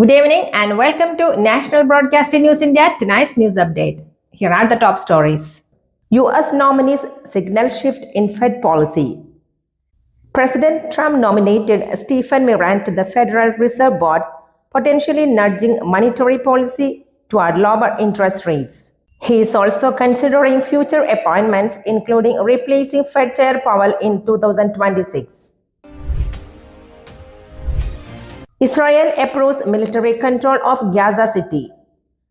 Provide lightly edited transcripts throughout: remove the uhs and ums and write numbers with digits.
Good evening and welcome to National Broadcasting News India, tonight's news update. Here are the top stories. US nominees signal shift in Fed policy. President Trump nominated Stephen Miran to the Federal Reserve Board, potentially nudging monetary policy toward lower interest rates. He is also considering future appointments, including replacing Fed Chair Powell in 2026. Israel approves military control of Gaza City.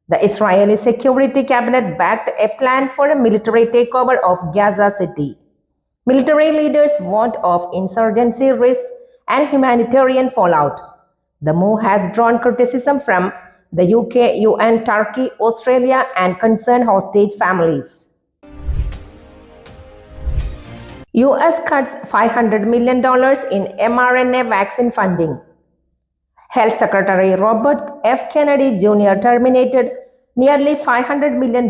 The Israeli Security Cabinet backed a plan for a military takeover of Gaza City. Military leaders warned of insurgency risks and humanitarian fallout. The move has drawn criticism from the UK, UN, Turkey, Australia, and concerned hostage families. US cuts $500 million in mRNA vaccine funding. Health Secretary Robert F. Kennedy Jr. terminated nearly $500 million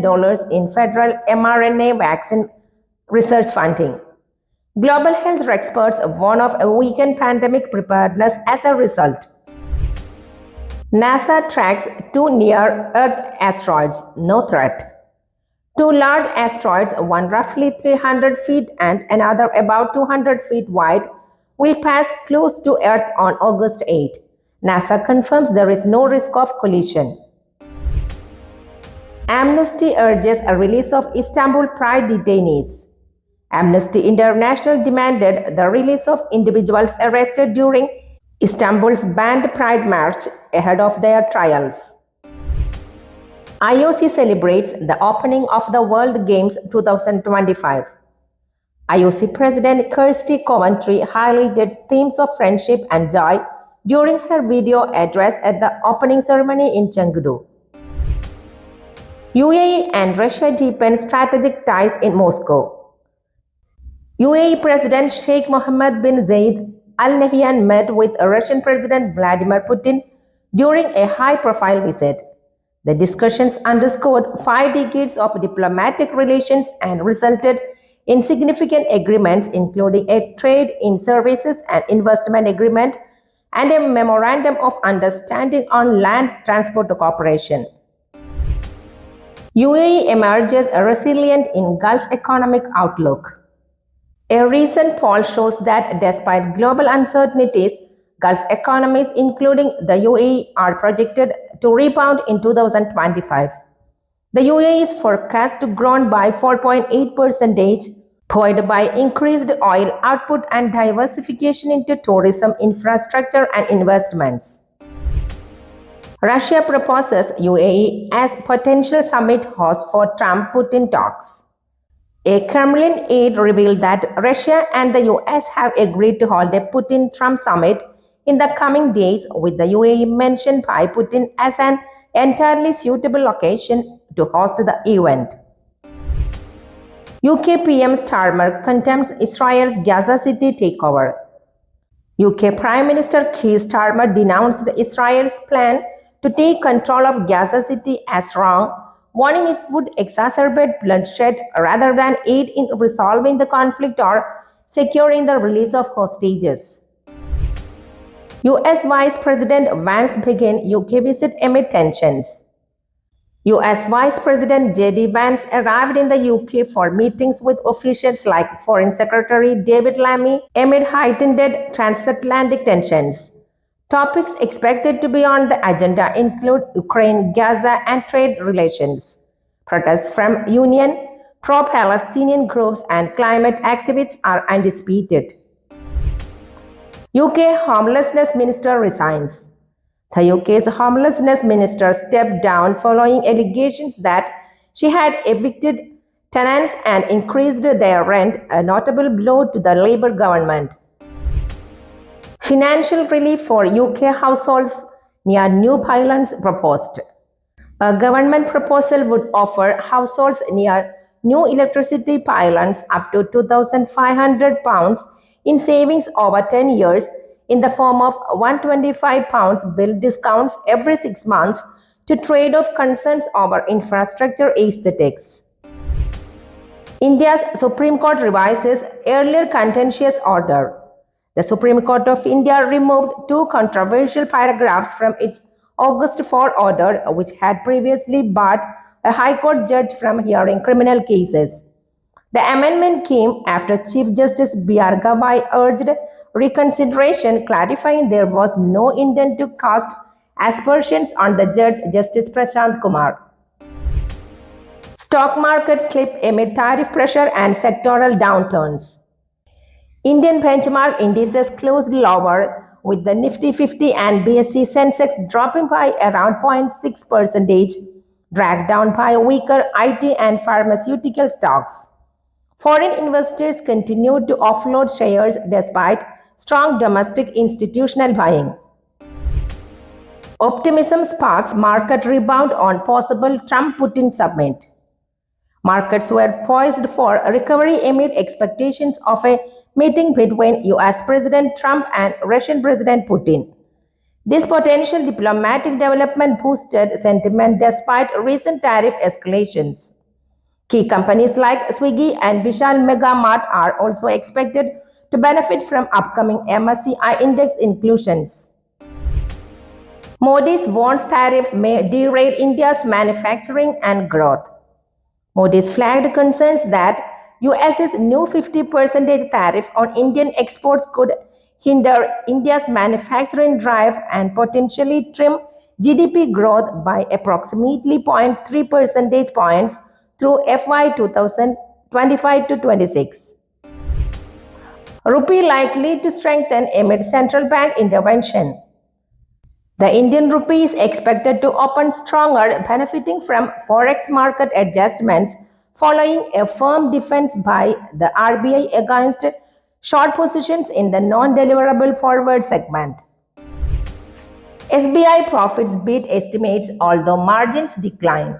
in federal mRNA vaccine research funding. Global health experts warn of a weakened pandemic preparedness as a result. NASA tracks two near-Earth asteroids, no threat. Two large asteroids, one roughly 300 feet and another about 200 feet wide, will pass close to Earth on August 8. NASA confirms there is no risk of collision. Amnesty urges a release of Istanbul Pride detainees. Amnesty International demanded the release of individuals arrested during Istanbul's banned Pride March ahead of their trials. IOC celebrates the opening of the World Games 2025. IOC President Kirsty Coventry highlighted themes of friendship and joy during her video address at the opening ceremony in Chengdu. UAE and Russia deepen strategic ties in Moscow. UAE President Sheikh Mohammed bin Zayed Al Nahyan met with Russian President Vladimir Putin during a high-profile visit. The discussions underscored 5 decades of diplomatic relations and resulted in significant agreements, including a trade in services and investment agreement and a memorandum of understanding on land transport cooperation. UAE emerges resilient in Gulf economic outlook. A recent poll shows that despite global uncertainties, Gulf economies, including the UAE, are projected to rebound in 2025. The UAE is forecast to grow by 4.8%, buoyed by increased oil output and diversification into tourism, infrastructure, and investments. Russia proposes UAE as potential summit host for Trump-Putin talks. A Kremlin aide revealed that Russia and the US have agreed to hold a Putin-Trump summit in the coming days, with the UAE mentioned by Putin as an entirely suitable location to host the event. UK PM Starmer condemns Israel's Gaza City takeover. UK Prime Minister Keir Starmer denounced Israel's plan to take control of Gaza City as wrong, warning it would exacerbate bloodshed rather than aid in resolving the conflict or securing the release of hostages. US Vice President Vance begins UK visit amid tensions. US Vice President J.D. Vance arrived in the UK for meetings with officials like Foreign Secretary David Lammy amid heightened transatlantic tensions. Topics expected to be on the agenda include Ukraine, Gaza, and trade relations. Protests from Union, pro-Palestinian groups, and climate activists are anticipated. UK Homelessness Minister resigns. The UK's Homelessness Minister stepped down following allegations that she had evicted tenants and increased their rent, a notable blow to the Labour government. Financial relief for UK households near new pylons proposed. A government proposal would offer households near new electricity pylons up to £2,500 in savings over 10 years in the form of £125 bill discounts every 6 months to trade off concerns over infrastructure aesthetics. India's Supreme Court revises earlier contentious order. The Supreme Court of India removed 2 controversial paragraphs from its August 4 order, which had previously barred a High Court judge from hearing criminal cases. The amendment came after Chief Justice B.R. Gawai urged reconsideration, clarifying there was no intent to cast aspersions on the judge, Justice Prashant Kumar. Stock market slip amid tariff pressure and sectoral downturns. Indian benchmark indices closed lower, with the Nifty 50 and BSE Sensex dropping by around 0.6%, dragged down by weaker IT and pharmaceutical stocks. Foreign investors continued to offload shares despite strong domestic institutional buying. Optimism sparks market rebound on possible Trump-Putin summit. Markets were poised for a recovery amid expectations of a meeting between US President Trump and Russian President Putin. This potential diplomatic development boosted sentiment despite recent tariff escalations. Key companies like Swiggy and Vishal Mega Mart are also expected to benefit from upcoming MSCI index inclusions. Modi's warns tariffs may derail India's manufacturing and growth. Modi's flagged concerns that US's new 50% tariff on Indian exports could hinder India's manufacturing drive and potentially trim GDP growth by approximately 0.3 percentage points through FY 2025 to 26. Rupee likely to strengthen amid central bank intervention. The Indian rupee is expected to open stronger, benefiting from forex market adjustments following a firm defense by the RBI against short positions in the non-deliverable forward segment. SBI profits beat estimates although margins decline.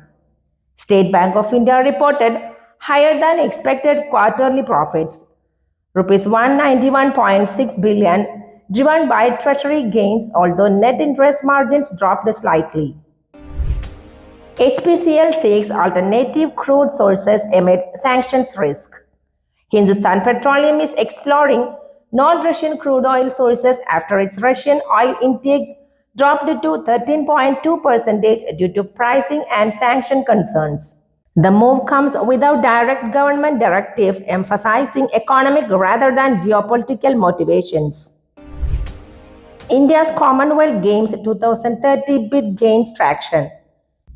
State Bank of India reported higher than expected quarterly profits, Rs 191.6 billion, driven by treasury gains, although net interest margins dropped slightly. HPCL seeks alternative crude sources amid sanctions risk. Hindustan Petroleum is exploring non-Russian crude oil sources after its Russian oil intake dropped to 13.2% due to pricing and sanction concerns. The move comes without direct government directive, emphasizing economic rather than geopolitical motivations. India's Commonwealth Games 2030 bid gains traction.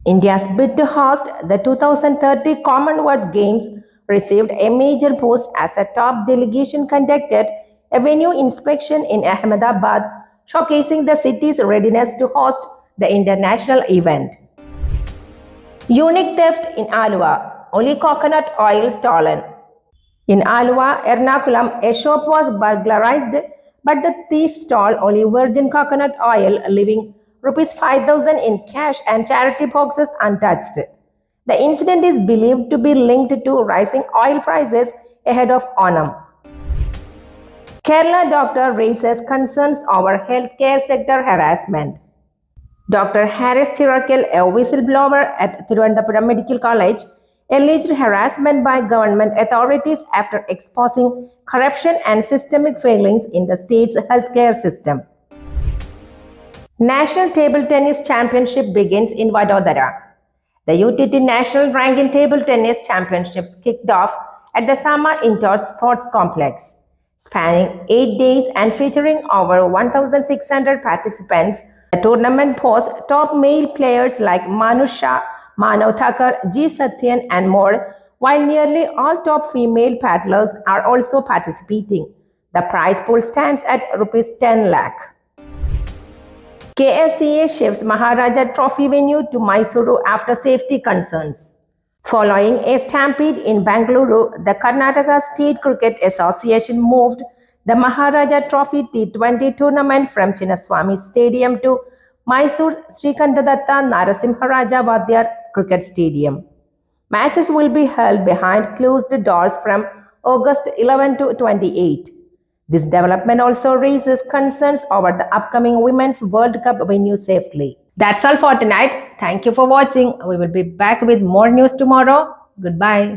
India's bid to host the 2030 Commonwealth Games received a major boost as a top delegation conducted a venue inspection in Ahmedabad, showcasing the city's readiness to host the international event. Unique theft in Alua, only coconut oil stolen. In Alua, Ernakulam, a shop was burglarized, but the thief stole only virgin coconut oil, leaving Rs 5,000 in cash and charity boxes untouched. The incident is believed to be linked to rising oil prices ahead of Onam. Kerala doctor raises concerns over healthcare sector harassment. Dr. Harris Chirakal, a whistleblower at Thiruvananthapuram Medical College, alleged harassment by government authorities after exposing corruption and systemic failings in the state's healthcare system. National Table Tennis Championship begins in Vadodara. The UTT National Rank in Table Tennis Championships kicked off at the Sama Indoor Sports Complex. Spanning 8 days and featuring over 1,600 participants, the tournament boasts top male players like Manu Shah, Manav Thakur, G. Satyan and more, while nearly all top female paddlers are also participating. The prize pool stands at Rs 10 lakh. KSCA shifts Maharaja Trophy venue to Mysuru after safety concerns. Following a stampede in Bengaluru, the Karnataka State Cricket Association moved the Maharaja Trophy T20 tournament from Chinnaswamy Stadium to Mysore Srikantadatta Narasimharaja Vadyar Cricket Stadium. Matches will be held behind closed doors from August 11 to 28. This development also raises concerns over the upcoming Women's World Cup venue safely. That's all for tonight. Thank you for watching. We will be back with more news tomorrow. Goodbye.